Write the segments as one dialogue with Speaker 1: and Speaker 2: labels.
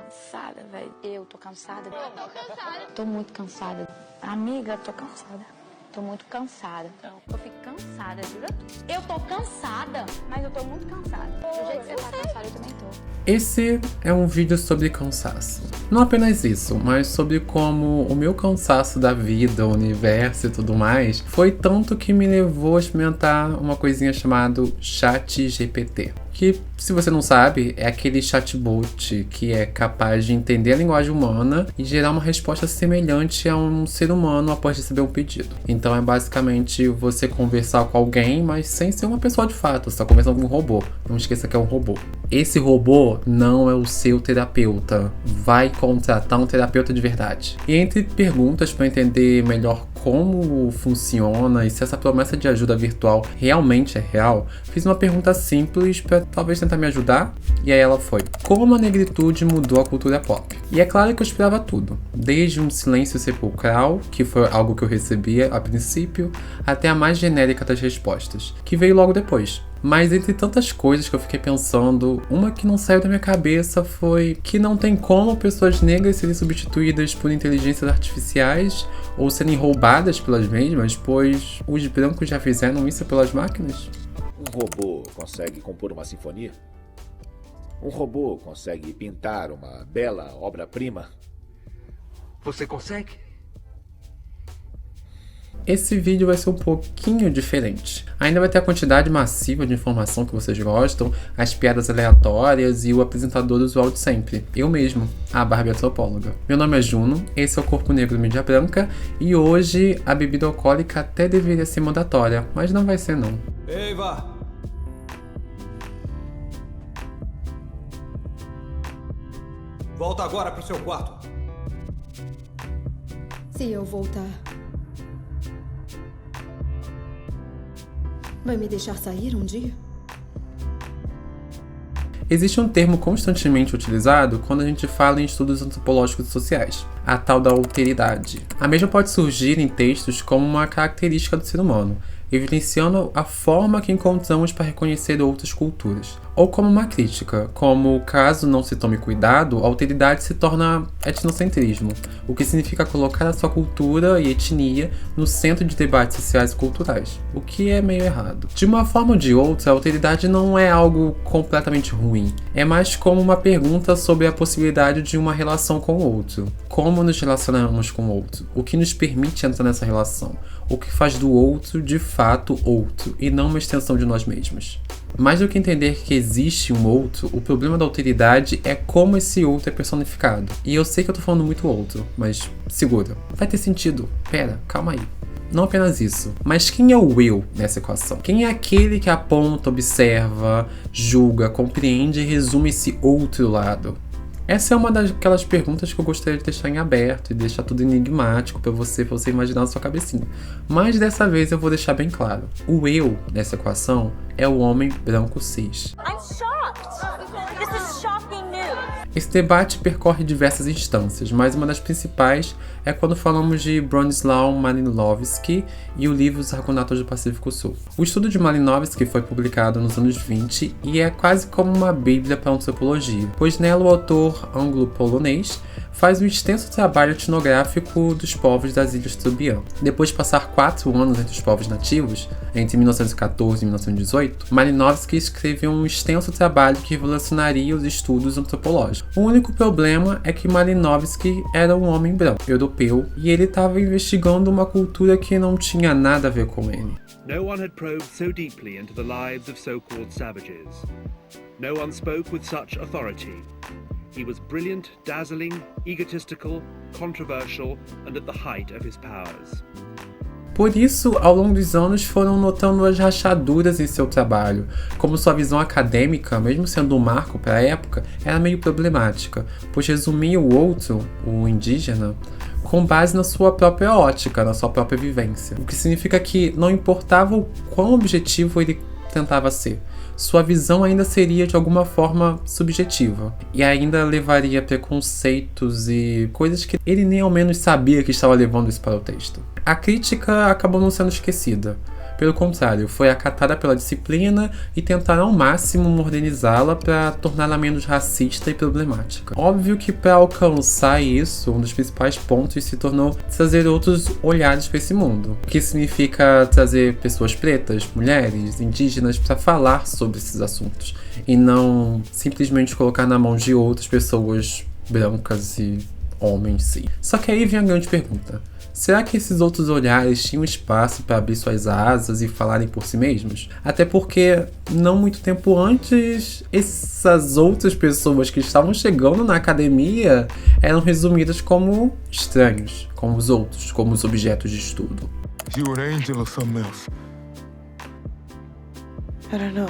Speaker 1: cansada, velho. Eu tô cansada. Eu tô cansada. Tô muito cansada. Amiga, tô cansada. Tô muito cansada. Eu fico cansada, jura? Eu tô cansada, mas eu tô muito cansada. Do jeito que você tá cansada, eu também tô.
Speaker 2: Esse é um vídeo sobre cansaço. Não apenas isso, mas sobre como o meu cansaço da vida, o universo e tudo mais foi tanto que me levou a experimentar uma coisinha chamada ChatGPT. Que, se você não sabe, é aquele chatbot que é capaz de entender a linguagem humana e gerar uma resposta semelhante a um ser humano após receber um pedido. Então é basicamente você conversar com alguém, mas sem ser uma pessoa de fato, você tá conversando com um robô. Não esqueça que é um robô. Esse robô não é o seu terapeuta. Vai contratar um terapeuta de verdade. E entre perguntas para entender melhor como funciona e se essa promessa de ajuda virtual realmente é real, fiz uma pergunta simples para talvez tentar me ajudar, e aí ela foi: como a negritude mudou a cultura pop? E é claro que eu esperava tudo, desde um silêncio sepulcral, que foi algo que eu recebia a princípio, até a mais genérica das respostas, que veio logo depois. Mas entre tantas coisas que eu fiquei pensando, uma que não saiu da minha cabeça foi que não tem como pessoas negras serem substituídas por inteligências artificiais ou serem roubadas pelas mesmas, pois os brancos já fizeram isso pelas máquinas.
Speaker 3: Um robô consegue compor uma sinfonia? Um robô consegue pintar uma bela obra-prima?
Speaker 4: Você consegue?
Speaker 2: Esse vídeo vai ser um pouquinho diferente. Ainda vai ter a quantidade massiva de informação que vocês gostam, as piadas aleatórias e o apresentador usual de sempre, eu mesmo, a Barbie Antropóloga. Meu nome é Juno, esse é o Corpo Negro Mídia Branca e hoje a bebida alcoólica até deveria ser mandatória, mas não vai ser não.
Speaker 5: Eva! Volta agora pro seu quarto.
Speaker 6: Se eu voltar, vai me deixar sair um dia?
Speaker 2: Existe um termo constantemente utilizado quando a gente fala em estudos antropológicos e sociais, a tal da alteridade. A mesma pode surgir em textos como uma característica do ser humano, evidenciando a forma que encontramos para reconhecer outras culturas. Ou como uma crítica, como caso não se tome cuidado, a alteridade se torna etnocentrismo, o que significa colocar a sua cultura e etnia no centro de debates sociais e culturais, o que é meio errado. De uma forma ou de outra, a alteridade não é algo completamente ruim, é mais como uma pergunta sobre a possibilidade de uma relação com o outro. Como nos relacionamos com o outro? O que nos permite entrar nessa relação? O que faz do outro, de fato, outro, e não uma extensão de nós mesmos. Mais do que entender que existe um outro, o problema da alteridade é como esse outro é personificado. E eu sei que eu tô falando muito outro, mas segura, vai ter sentido. Pera, calma aí. Não apenas isso, mas quem é o eu nessa equação? Quem é aquele que aponta, observa, julga, compreende e resume esse outro lado? Essa é uma daquelas perguntas que eu gostaria de deixar em aberto e deixar tudo enigmático para você imaginar na sua cabecinha. Mas dessa vez eu vou deixar bem claro. O eu nessa equação é o homem branco cis.
Speaker 7: I'm shocked. This is shocking news.
Speaker 2: Esse debate percorre diversas instâncias, mas uma das principais é quando falamos de Bronislaw Malinowski e o livro Os Argonautas do Pacífico Sul. O estudo de Malinowski foi publicado nos anos 20 e é quase como uma bíblia para a antropologia, pois nela o autor anglo-polonês faz um extenso trabalho etnográfico dos povos das Ilhas Trobriand. Depois de passar 4 anos entre os povos nativos, entre 1914 e 1918, Malinowski escreveu um extenso trabalho que revolucionaria os estudos antropológicos. O único problema é que Malinowski era um homem branco, europeu, e ele estava investigando uma cultura que não tinha nada a ver com ele.
Speaker 8: No one had probed so deeply into the lives of so-called savages. No one spoke with such authority. He was brilliant, dazzling, egotistical, controversial, and at the height of his powers.
Speaker 2: Por isso, ao longo dos anos, foram notando as rachaduras em seu trabalho, como sua visão acadêmica, mesmo sendo um marco para a época, era meio problemática, pois resumia o outro, o indígena, com base na sua própria ótica, na sua própria vivência. O que significa que não importava o quão objetivo ele tentava ser, sua visão ainda seria de alguma forma subjetiva e ainda levaria preconceitos e coisas que ele nem ao menos sabia que estava levando isso para o texto. A crítica acabou não sendo esquecida, Pelo contrário, foi acatada pela disciplina e tentaram ao máximo modernizá-la para torná-la menos racista e problemática. Óbvio que para alcançar isso, um dos principais pontos se tornou trazer outros olhares para esse mundo, o que significa trazer pessoas pretas, mulheres, indígenas para falar sobre esses assuntos e não simplesmente colocar na mão de outras pessoas brancas e homens, sim. Só que aí vem a grande pergunta. Será que esses outros olhares tinham espaço para abrir suas asas e falarem por si mesmos? Até porque, não muito tempo antes, essas outras pessoas que estavam chegando na academia eram resumidas como estranhos, como os outros, como os objetos de estudo.
Speaker 9: You an angel or something else? I don't know.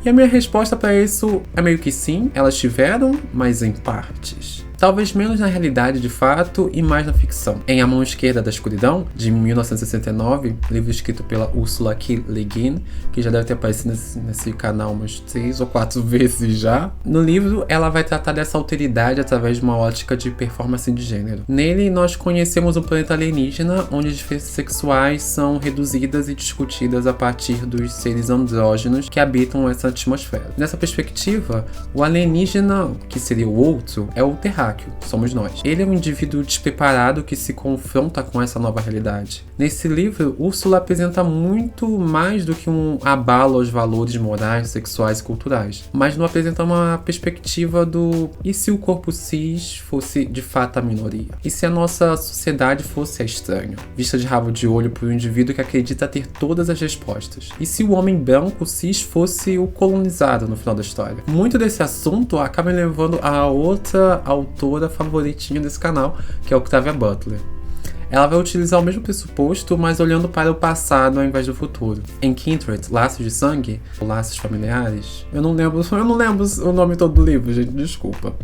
Speaker 2: E a minha resposta para isso é meio que sim, elas tiveram, mas em partes. Talvez menos na realidade de fato e mais na ficção. Em A Mão Esquerda da Escuridão, de 1969, livro escrito pela Ursula K. Le Guin, que já deve ter aparecido nesse canal umas 3 ou 4 vezes já. No livro, ela vai tratar dessa alteridade através de uma ótica de performance de gênero. Nele, nós conhecemos um planeta alienígena, onde as diferenças sexuais são reduzidas e discutidas a partir dos seres andrógenos que habitam essa atmosfera. Nessa perspectiva, o alienígena, que seria o outro, é o terráqueo. Somos nós. Ele é um indivíduo despreparado que se confronta com essa nova realidade. Nesse livro, Úrsula apresenta muito mais do que um abalo aos valores morais, sexuais e culturais, mas não apresenta uma perspectiva do e se o corpo cis fosse de fato a minoria? E se a nossa sociedade fosse a estranha, vista de rabo de olho por um indivíduo que acredita ter todas as respostas? E se o homem branco cis fosse o colonizado no final da história? Muito desse assunto acaba me levando a outra autora favoritinha desse canal, que é Octavia Butler. Ela vai utilizar o mesmo pressuposto, mas olhando para o passado ao invés do futuro. Em Kindred, Laços de Sangue, ou Laços Familiares, eu não lembro o nome todo do livro, gente, desculpa.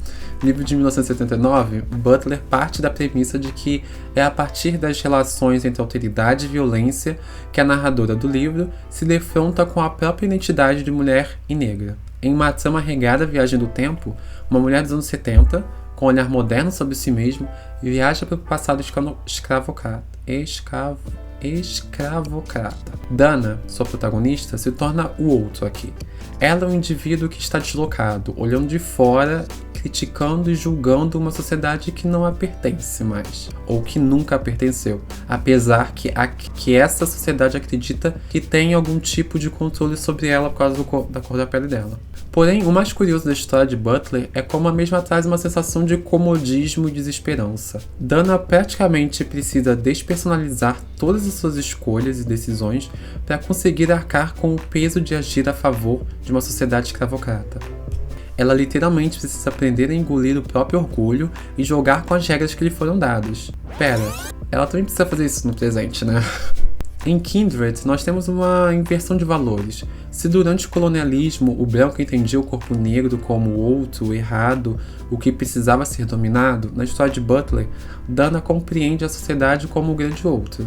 Speaker 2: Livro de 1979, Butler parte da premissa de que é a partir das relações entre alteridade e violência que a narradora do livro se defronta com a própria identidade de mulher e negra. Em uma trama regada à viagem do tempo, uma mulher dos anos 70, com um olhar moderno sobre si mesmo, viaja para o passado escravocrata. Dana, sua protagonista, se torna o outro aqui. Ela é um indivíduo que está deslocado, olhando de fora, criticando e julgando uma sociedade que não a pertence mais, ou que nunca a pertenceu, apesar que essa sociedade acredita que tem algum tipo de controle sobre ela por causa da cor da pele dela. Porém, o mais curioso da história de Butler é como a mesma traz uma sensação de comodismo e desesperança. Dana praticamente precisa despersonalizar todas as suas escolhas e decisões para conseguir arcar com o peso de agir a favor de uma sociedade escravocrata. Ela literalmente precisa aprender a engolir o próprio orgulho e jogar com as regras que lhe foram dadas. Pera, ela também precisa fazer isso no presente, né? Em Kindred, nós temos uma inversão de valores. Se durante o colonialismo o branco entendia o corpo negro como o outro, o errado, o que precisava ser dominado, na história de Butler, Dana compreende a sociedade como o grande outro.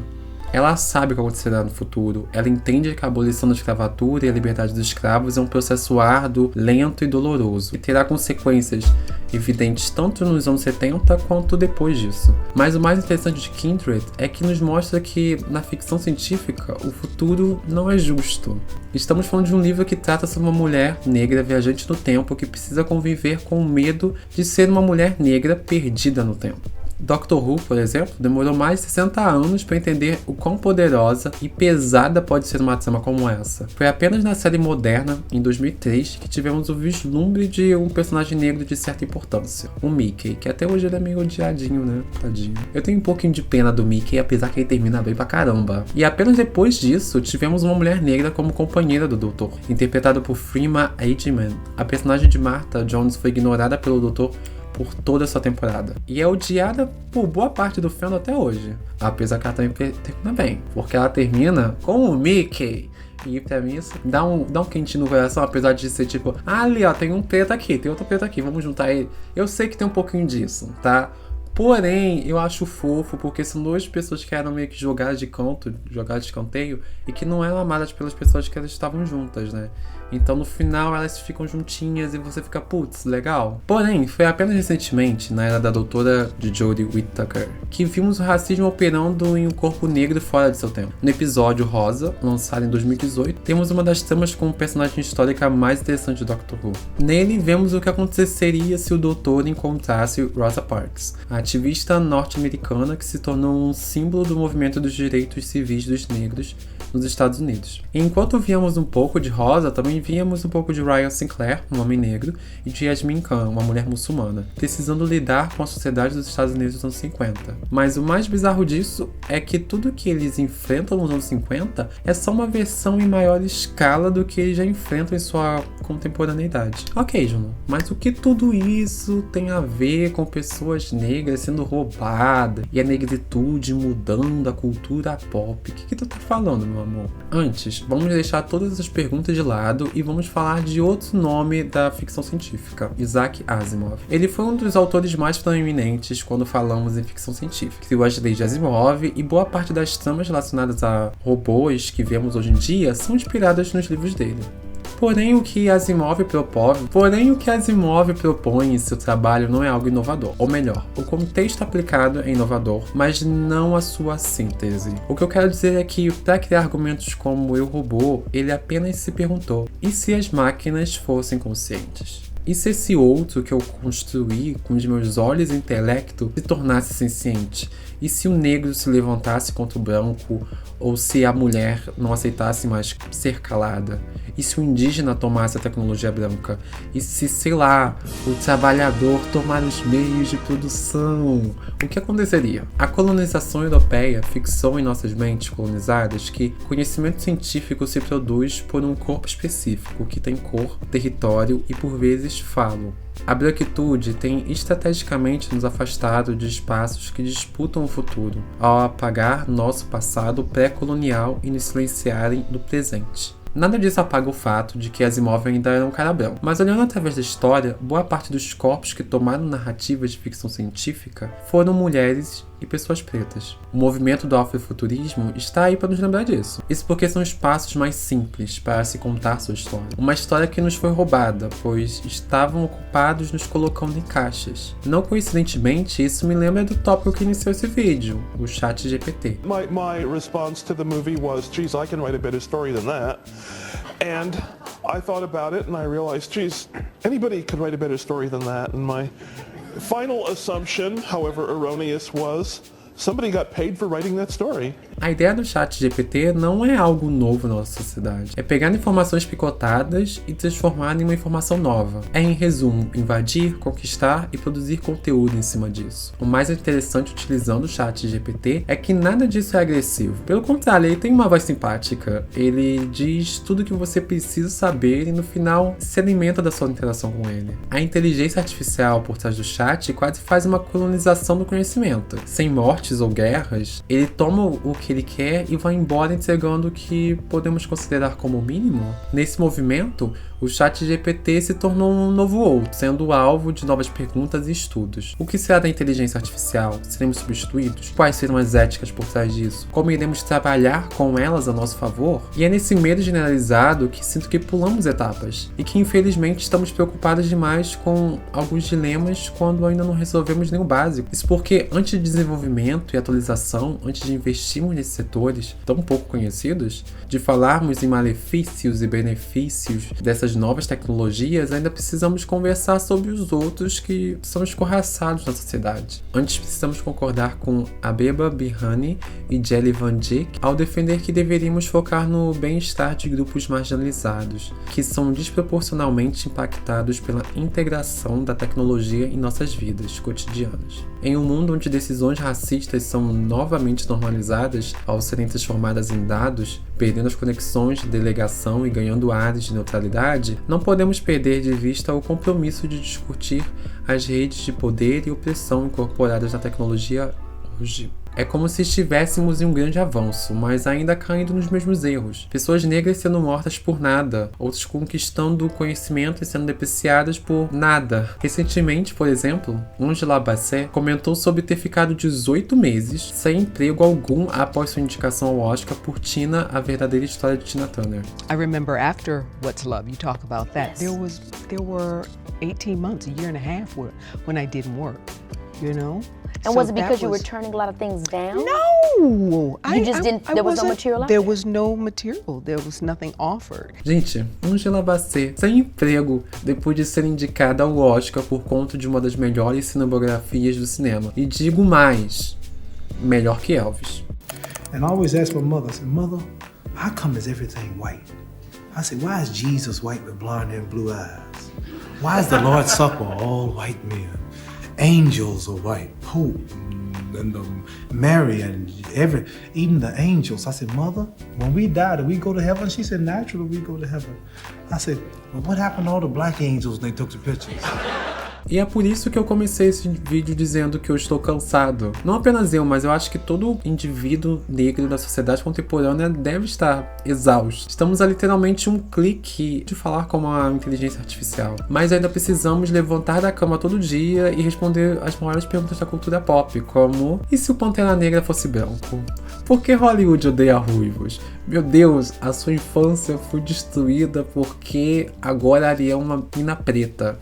Speaker 2: Ela sabe o que acontecerá no futuro, ela entende que a abolição da escravatura e a liberdade dos escravos é um processo árduo, lento e doloroso, e terá consequências evidentes tanto nos anos 70 quanto depois disso. Mas o mais interessante de Kindred é que nos mostra que, na ficção científica, o futuro não é justo. Estamos falando de um livro que trata sobre uma mulher negra viajante no tempo que precisa conviver com o medo de ser uma mulher negra perdida no tempo. Doctor Who, por exemplo, demorou mais de 60 anos para entender o quão poderosa e pesada pode ser uma trama como essa. Foi apenas na série moderna, em 2003, que tivemos o vislumbre de um personagem negro de certa importância, o Mickey, que até hoje ele é meio odiadinho, né? Tadinho. Eu tenho um pouquinho de pena do Mickey, apesar que ele termina bem pra caramba. E apenas depois disso, tivemos uma mulher negra como companheira do Doutor, interpretada por Freema Agyeman. A personagem de Martha Jones foi ignorada pelo Doutor por toda essa temporada. E é odiada por boa parte do fandom até hoje. Apesar que ela também termina bem. Porque ela termina com o Mickey. E pra mim isso dá um quentinho no coração, apesar de ser tipo, ali ó, tem um preto aqui, tem outro preto aqui, vamos juntar ele. Eu sei que tem um pouquinho disso, tá? Porém, eu acho fofo porque são duas pessoas que eram meio que jogadas de canto, jogadas de escanteio, e que não eram amadas pelas pessoas que elas estavam juntas, né? Então no final elas ficam juntinhas e você fica, putz, legal. Porém, foi apenas recentemente, na era da doutora de Jodie Whittaker, que vimos o racismo operando em um corpo negro fora de seu tempo. No episódio Rosa, lançado em 2018, temos uma das tramas com o personagem histórica mais interessante do Doctor Who. Nele, vemos o que aconteceria se o doutor encontrasse Rosa Parks, a ativista norte-americana que se tornou um símbolo do movimento dos direitos civis dos negros nos Estados Unidos. E enquanto víamos um pouco de Rosa, também víamos um pouco de Ryan Sinclair, um homem negro, e de Yasmin Khan, uma mulher muçulmana, precisando lidar com a sociedade dos Estados Unidos dos anos 50. Mas o mais bizarro disso é que tudo que eles enfrentam nos anos 50 é só uma versão em maior escala do que eles já enfrentam em sua contemporaneidade. Ok, Juno, mas o que tudo isso tem a ver com pessoas negras sendo roubadas e a negritude mudando a cultura pop? O que tu tá falando, meu amor? Antes, vamos deixar todas essas perguntas de lado e vamos falar de outro nome da ficção científica, Isaac Asimov. Ele foi um dos autores mais proeminentes quando falamos em ficção científica. Criou as leis de Asimov e boa parte das tramas relacionadas a robôs que vemos hoje em dia são inspiradas nos livros dele. Porém, o que Asimov propõe em seu trabalho não é algo inovador. Ou melhor, o contexto aplicado é inovador, mas não a sua síntese. O que eu quero dizer é que, para criar argumentos como Eu, Robô, ele apenas se perguntou: e se as máquinas fossem conscientes? E se esse outro que eu construí com os meus olhos e intelecto se tornasse senciente? E se o negro se levantasse contra o branco? Ou se a mulher não aceitasse mais ser calada? E se o indígena tomasse a tecnologia branca? E se, sei lá, o trabalhador tomar os meios de produção? O que aconteceria? A colonização europeia fixou em nossas mentes colonizadas que conhecimento científico se produz por um corpo específico, que tem cor, território e por vezes falo. A branquitude tem estrategicamente nos afastado de espaços que disputam o futuro, ao apagar nosso passado pré-colonial e nos silenciarem do presente. Nada disso apaga o fato de que Asimov ainda era um cara branco, mas olhando através da história, boa parte dos corpos que tomaram narrativas de ficção científica foram mulheres e pessoas pretas. O movimento do afrofuturismo está aí para nos lembrar disso. Isso porque são espaços mais simples para se contar sua história. Uma história que nos foi roubada, pois estavam ocupados nos colocando em caixas. Não coincidentemente, isso me lembra do tópico que iniciou esse vídeo, o ChatGPT.
Speaker 10: My response to the movie was, geez, I can write a better story than that. And I thought about it and I realized, geez, anybody could write a better story than that. And my final assumption, however erroneous, was somebody got paid for writing that story.
Speaker 2: A ideia do ChatGPT não é algo novo na nossa sociedade. É pegar informações picotadas e transformar em uma informação nova. É, em resumo, invadir, conquistar e produzir conteúdo em cima disso. O mais interessante utilizando o ChatGPT é que nada disso é agressivo. Pelo contrário, ele tem uma voz simpática. Ele diz tudo o que você precisa saber e no final se alimenta da sua interação com ele. A inteligência artificial por trás do chat quase faz uma colonização do conhecimento. Sem mortes ou guerras, ele toma o que ele quer e vai embora entregando o que podemos considerar como mínimo. Nesse movimento, o ChatGPT se tornou um novo outro, sendo alvo de novas perguntas e estudos. O que será da inteligência artificial? Seremos substituídos? Quais serão as éticas por trás disso? Como iremos trabalhar com elas a nosso favor? E é nesse medo generalizado que sinto que pulamos etapas e que infelizmente estamos preocupados demais com alguns dilemas quando ainda não resolvemos nem o básico. Isso porque antes de desenvolvimento e atualização, antes de investirmos nesses setores tão pouco conhecidos, de falarmos em malefícios e benefícios dessas novas tecnologias, ainda precisamos conversar sobre os outros que são escorraçados na sociedade. Antes precisamos concordar com Abeba Birhani e Jelly Van Dijk ao defender que deveríamos focar no bem-estar de grupos marginalizados, que são desproporcionalmente impactados pela integração da tecnologia em nossas vidas cotidianas. Em um mundo onde decisões racistas são novamente normalizadas ao serem transformadas em dados, perdendo as conexões de delegação e ganhando áreas de neutralidade, não podemos perder de vista o compromisso de discutir as redes de poder e opressão incorporadas na tecnologia hoje. É como se estivéssemos em um grande avanço, mas ainda caindo nos mesmos erros. Pessoas negras sendo mortas por nada, outros conquistando conhecimento e sendo depreciadas por nada. Recentemente, por exemplo, Angela Bassett comentou sobre ter ficado 18 meses sem emprego algum após sua indicação ao Oscar por Tina, a verdadeira história de Tina Turner.
Speaker 11: I remember after What's Love, you talk about that.
Speaker 1: Yes.
Speaker 11: There were 18 months, a year and a half when I didn't work, you know?
Speaker 1: And was it because you were turning a lot of things down?
Speaker 11: No!
Speaker 1: You just didn't, there was no material out
Speaker 11: there?
Speaker 1: There
Speaker 11: was no material. There was nothing offered.
Speaker 2: Gente, Angela Bassett sem emprego depois de ser indicada ao Oscar por conta de uma das melhores cinematografias do cinema. E digo mais, melhor que Elvis.
Speaker 12: And I always ask my mother, I said, Mother, how come is everything white? I said, why is Jesus white with blonde and blue eyes? Why is the Lord's Supper all white men? Angels are white, Pope and Mary and even the angels. I said, Mother, when we die, do we go to heaven? She said, naturally we go to heaven. I said, well, what happened to all the black angels when they took the pictures?
Speaker 2: E é por isso que eu comecei esse vídeo dizendo que eu estou cansado. Não apenas eu, mas eu acho que todo indivíduo negro da sociedade contemporânea deve estar exausto. Estamos a literalmente um clique de falar como a inteligência artificial. Mas ainda precisamos levantar da cama todo dia e responder as maiores perguntas da cultura pop, como: e se o Pantera Negra fosse branco? Por que Hollywood odeia ruivos? Meu Deus, a sua infância foi destruída porque agora Ariel é uma mina preta.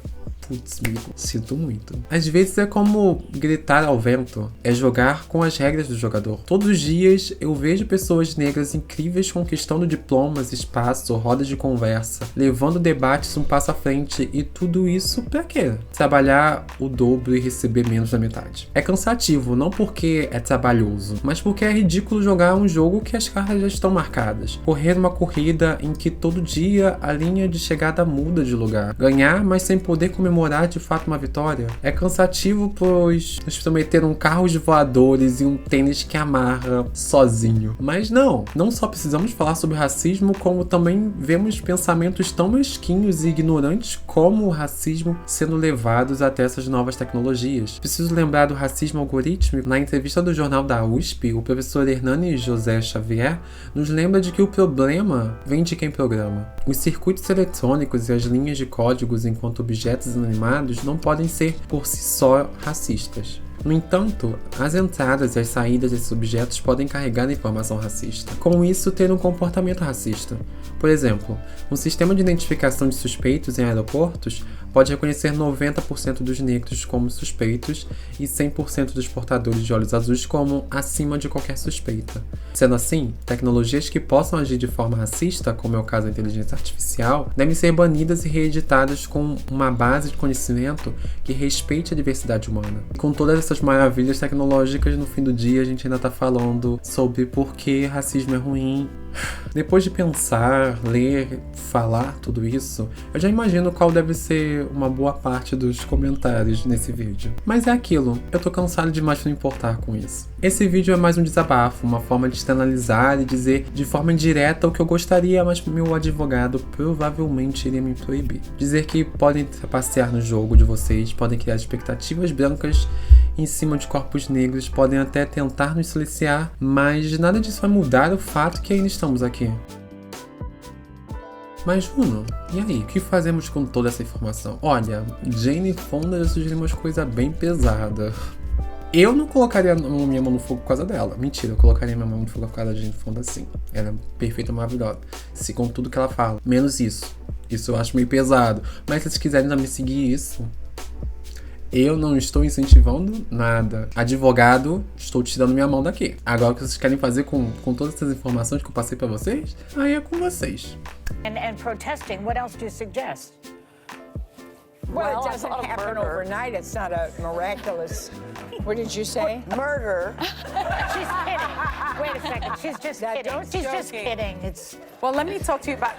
Speaker 2: Putz, amigo, sinto muito. Às vezes é como gritar ao vento, é jogar com as regras do jogador. Todos os dias eu vejo pessoas negras incríveis conquistando diplomas, espaço, rodas de conversa, levando debates um passo à frente, e tudo isso pra quê? Trabalhar o dobro e receber menos da metade. É cansativo, não porque é trabalhoso, mas porque é ridículo jogar um jogo que as cartas já estão marcadas. Correr uma corrida em que todo dia a linha de chegada muda de lugar. Ganhar, mas sem poder comemorar de fato uma vitória. É cansativo, pois nos prometeram carros voadores e um tênis que amarra sozinho. Mas não só precisamos falar sobre racismo, como também vemos pensamentos tão mesquinhos e ignorantes como o racismo sendo levados até essas novas tecnologias. Preciso lembrar do racismo algorítmico. Na entrevista do jornal da USP, o professor Hernani José Xavier nos lembra de que o problema vem de quem programa. Os circuitos eletrônicos e as linhas de códigos enquanto objetos animados não podem ser por si só racistas. No entanto, as entradas e as saídas desses objetos podem carregar informação racista. Com isso, ter um comportamento racista. Por exemplo, um sistema de identificação de suspeitos em aeroportos pode reconhecer 90% dos negros como suspeitos e 100% dos portadores de olhos azuis como acima de qualquer suspeita. Sendo assim, tecnologias que possam agir de forma racista, como é o caso da inteligência artificial, devem ser banidas e reeditadas com uma base de conhecimento que respeite a diversidade humana. E com todas essas maravilhas tecnológicas, no fim do dia a gente ainda está falando sobre por que racismo é ruim. Depois de pensar, ler, falar tudo isso, eu já imagino qual deve ser uma boa parte dos comentários nesse vídeo. Mas é aquilo, eu tô cansado demais pra me importar com isso. Esse vídeo é mais um desabafo, uma forma de externalizar e dizer de forma indireta o que eu gostaria, mas meu advogado provavelmente iria me proibir. Dizer que podem trapacear no jogo de vocês, podem criar expectativas brancas em cima de corpos negros, podem até tentar nos silenciar, mas nada disso vai mudar o fato que ainda estamos aqui. Mas Juno, e aí? O que fazemos com toda essa informação? Olha, Jane Fonda já sugeriu umas coisas bem pesadas. Eu não colocaria minha mão no fogo por causa dela. Mentira, eu colocaria minha mão no fogo por causa da Jane Fonda sim. Ela é perfeita, maravilhosa. Se com tudo que ela fala. Menos isso. Isso eu acho meio pesado. Mas se vocês quiserem também seguir isso, eu não estou incentivando nada. Advogado, estou tirando minha mão daqui. Agora o que vocês querem fazer com todas essas informações que eu passei pra vocês, aí é com vocês.
Speaker 7: And protesting, what else do you suggest?
Speaker 13: Well, it doesn't happen overnight. It's not a miraculous. What did you say? Murder.
Speaker 7: She's kidding. Wait a second. She's just kidding. She's just kidding. It's.
Speaker 13: Well, let me talk to you about.